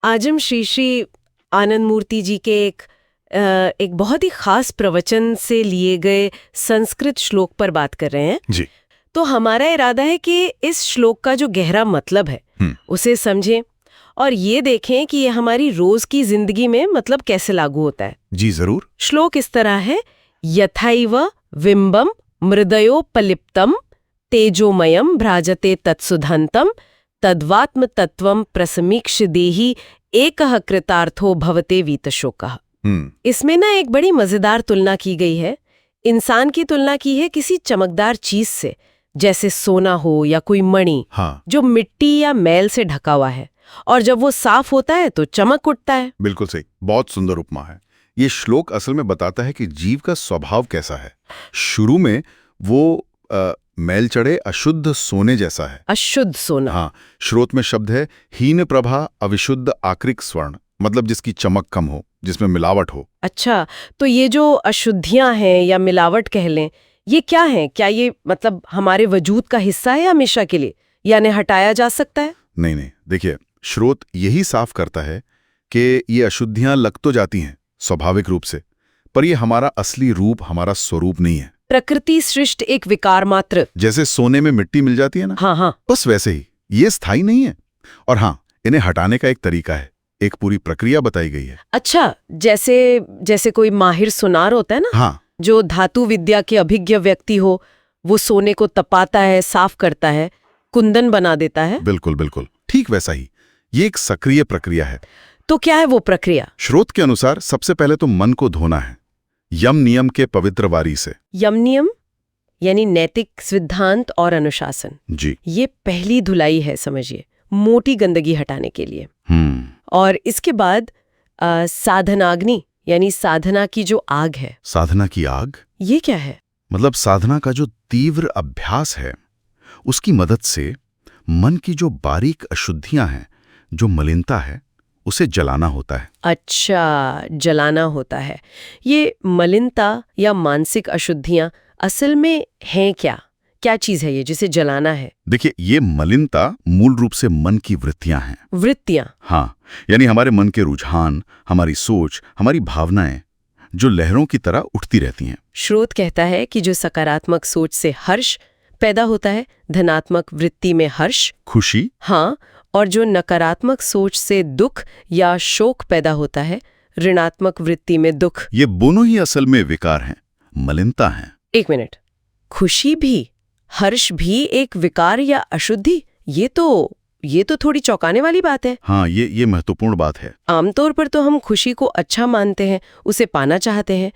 आज हम श्री श्री आनंद मूर्ति जी के एक बहुत ही खास प्रवचन से लिए गए संस्कृत श्लोक पर बात कर रहे हैं जी। तो हमारा इरादा है कि इस श्लोक का जो गहरा मतलब है उसे समझें और ये देखें कि ये हमारी रोज की जिंदगी में मतलब कैसे लागू होता है। जी जरूर। श्लोक इस तरह है, यथैव विम्बम मृदयोपलिप्तम तेजोमयम भ्राजते तत्सुधंतम तद्वात्म तत्वम प्रसमीक्ष देहि एकः कृतार्थो भवते वीतशोकः। इसमें ना एक बड़ी मजेदार तुलना की गई है। इंसान की तुलना की है किसी चमकदार चीज से, जैसे सोना हो या कोई मणि जो मिट्टी या मैल से ढका हुआ है, और जब वो साफ होता है तो चमक उठता है। बिल्कुल सही, बहुत सुंदर उपमा है। ये श्लोक असल में बताता है कि जीव का स्वभाव कैसा है। शुरू में वो मैल चढ़े अशुद्ध सोने जैसा है। अशुद्ध सोना। हाँ, श्रोत में शब्द है हीन प्रभा अविशुद्ध आकृक स्वर्ण, मतलब जिसकी चमक कम हो, जिसमें मिलावट हो। अच्छा, तो ये जो अशुद्धियां हैं या मिलावट कह लें, ये क्या है? क्या ये मतलब हमारे वजूद का हिस्सा है हमेशा के लिए, यानी हटाया जा सकता है? नहीं, देखिए, श्रोत यही साफ करता है कि ये अशुद्धियां लग तो जाती हैं स्वाभाविक रूप से, पर ये हमारा असली रूप, हमारा स्वरूप नहीं है। प्रकृति सृष्ट एक विकार मात्र। जैसे सोने में मिट्टी मिल जाती है ना, हाँ, बस वैसे ही ये स्थायी नहीं है। और हाँ, इन्हें हटाने का एक तरीका है, एक पूरी प्रक्रिया बताई गई है। अच्छा, जैसे कोई माहिर सुनार होता है ना, हाँ, जो धातु विद्या के अभिज्ञ व्यक्ति हो, वो सोने को तपाता है, साफ करता है, कुंदन बना देता है। बिल्कुल ठीक वैसा ही ये एक सक्रिय प्रक्रिया है। तो क्या है वो प्रक्रिया? श्रोत के अनुसार सबसे पहले तो मन को धोना है, यम नियम के पवित्र वारी से। यम नियम यानी नैतिक सिद्धांत और अनुशासन। जी, ये पहली धुलाई है, समझिए, मोटी गंदगी हटाने के लिए। और इसके बाद साधनाग्नि यानी साधना की जो आग है। साधना की आग? ये क्या है? मतलब साधना का जो तीव्र अभ्यास है, उसकी मदद से मन की जो बारीक अशुद्धियां हैं, जो मलिनता है, उसे जलाना होता है। अच्छा, जलाना होता है। ये मलिनता या मानसिक अशुद्धियां असल में हैं क्या चीज है ये जिसे जलाना है? देखिए, ये मलिनता मूल रूप से मन की वृत्तियां हैं। वृत्तियां? हाँ, यानी हमारे मन के रुझान, हमारी सोच, हमारी भावनाएं जो लहरों की तरह उठती रहती हैं। श्रोत कहता है कि जो सकारात्मक सोच से हर्ष पैदा होता है, धनात्मक वृत्ति में हर्ष, खुशी। हाँ, और जो नकारात्मक सोच से दुख या शोक पैदा होता है, ऋणात्मक वृत्ति में दुख। ये दोनों ही असल में विकार हैं, मलिनता हैं। एक मिनट, खुशी भी, हर्ष भी एक विकार या अशुद्धि? ये तो थोड़ी चौंकाने वाली बात है। हाँ, ये महत्वपूर्ण बात है। आमतौर पर तो हम खुशी को अच्छा मानते हैं, उसे पाना चाहते हैं।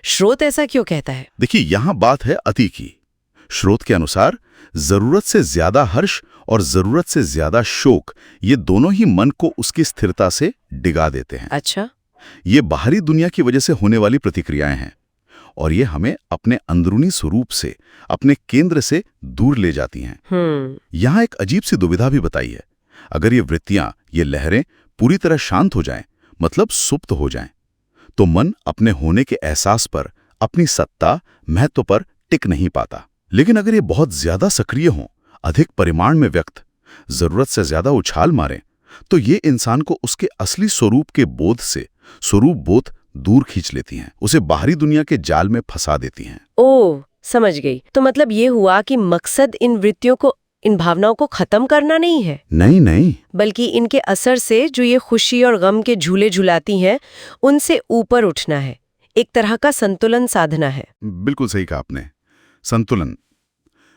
श्रोत ऐसा क्यों कहता है? देखिए, यहाँ बात है अति की। श्रोत के अनुसार जरूरत से ज्यादा हर्ष और जरूरत से ज्यादा शोक, ये दोनों ही मन को उसकी स्थिरता से डिगा देते हैं। अच्छा, ये बाहरी दुनिया की वजह से होने वाली प्रतिक्रियाएं हैं, और ये हमें अपने अंदरूनी स्वरूप से, अपने केंद्र से दूर ले जाती हैं। यहाँ एक अजीब सी दुविधा भी बताई है। अगर ये वृत्तियां, ये लहरें पूरी तरह शांत हो जाएं, मतलब सुप्त हो जाएं, तो मन अपने होने के एहसास पर, अपनी सत्ता, महत्व पर टिक नहीं पाता। लेकिन अगर ये बहुत ज्यादा सक्रिय हों, अधिक परिमाण में व्यक्त, जरूरत से ज्यादा उछाल मारें, तो ये इंसान को उसके असली स्वरूप के बोध से, स्वरूप बोध दूर खींच लेती हैं, उसे बाहरी दुनिया के जाल में फंसा देती हैं। ओह, समझ गई। तो मतलब ये हुआ कि मकसद इन वृत्तियों को, इन भावनाओं को खत्म करना नहीं है। नहीं, बल्कि इनके असर से जो ये खुशी और गम के झूले झुलाती हैं, उनसे ऊपर उठना है। एक तरह का संतुलन साधना है। बिल्कुल सही कहा आपने, संतुलन।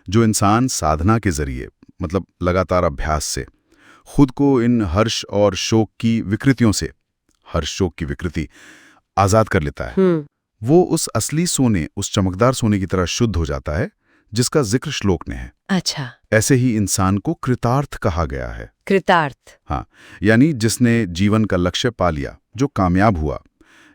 जो इंसान साधना के जरिए, मतलब लगातार अभ्यास से, खुद को इन हर्ष और शोक की विकृतियों से, हर्ष शोक की विकृति आजाद कर लेता है, वो उस असली सोने, उस चमकदार सोने की तरह शुद्ध हो जाता है, जिसका जिक्र श्लोक ने है। अच्छा, ऐसे ही इंसान को कृतार्थ कहा गया है। कृतार्थ? हाँ, यानी जिसने जीवन का लक्ष्य पा लिया, जो कामयाब हुआ,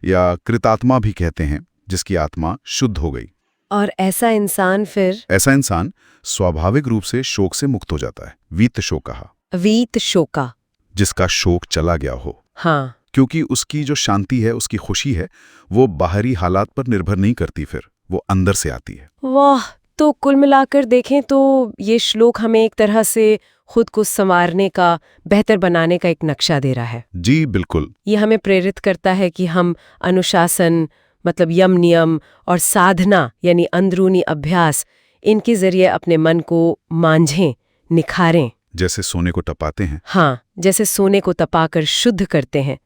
या कृतात्मा भी कहते हैं, जिसकी आत्मा शुद्ध हो गई। और ऐसा इंसान स्वाभाविक रूप से शोक से मुक्त हो जाता है। वीत शोकः। वीत शोका, जिसका शोक चला गया हो। हाँ, क्योंकि उसकी जो शांति है, उसकी खुशी है, वो बाहरी हालात पर निर्भर नहीं करती, फिर वो अंदर से आती है। वाह, तो कुल मिलाकर देखें तो ये श्लोक हमें एक तरह से खुद को संवारने का, बेहतर बनाने का एक नक्शा दे रहा है। जी बिल्कुल। ये हमें प्रेरित करता है कि हम अनुशासन मतलब यम नियम और साधना यानी अंदरूनी अभ्यास, इनके जरिए अपने मन को मांझें, निखारें। जैसे सोने को तपाते हैं। हाँ, जैसे सोने को तपाकर शुद्ध करते हैं,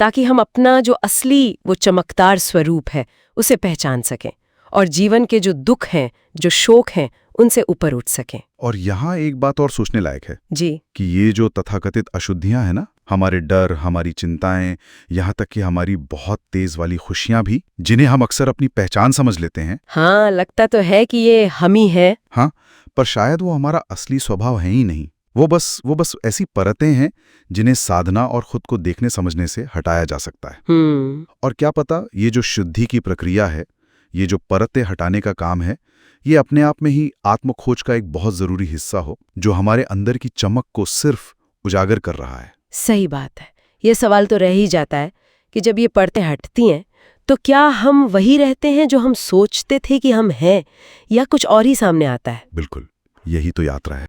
ताकि हम अपना जो असली वो चमकदार स्वरूप है उसे पहचान सकें और जीवन के जो दुख हैं, जो शोक हैं, उनसे ऊपर उठ सकें। और यहाँ एक बात और सोचने लायक है जी। कि ये जो तथाकथित अशुद्धियां हैं ना, हमारे डर, हमारी चिंताएं, यहाँ तक कि हमारी बहुत तेज वाली खुशियां भी, जिन्हें हम अक्सर अपनी पहचान समझ लेते हैं। हाँ, लगता तो है कि ये हम ही है। हाँ, पर शायद वो हमारा असली स्वभाव है ही नहीं। वो बस ऐसी परतें हैं जिन्हें साधना और खुद को देखने समझने से हटाया जा सकता है। और क्या पता, ये जो शुद्धि की प्रक्रिया है, ये जो परतें हटाने का काम है, ये अपने आप में ही आत्मखोज का एक बहुत जरूरी हिस्सा हो, जो हमारे अंदर की चमक को सिर्फ उजागर कर रहा है। सही बात है। ये सवाल तो रह ही जाता है कि जब ये परतें हटती हैं तो क्या हम वही रहते हैं जो हम सोचते थे कि हम हैं, या कुछ और ही सामने आता है? बिल्कुल, यही तो यात्रा है।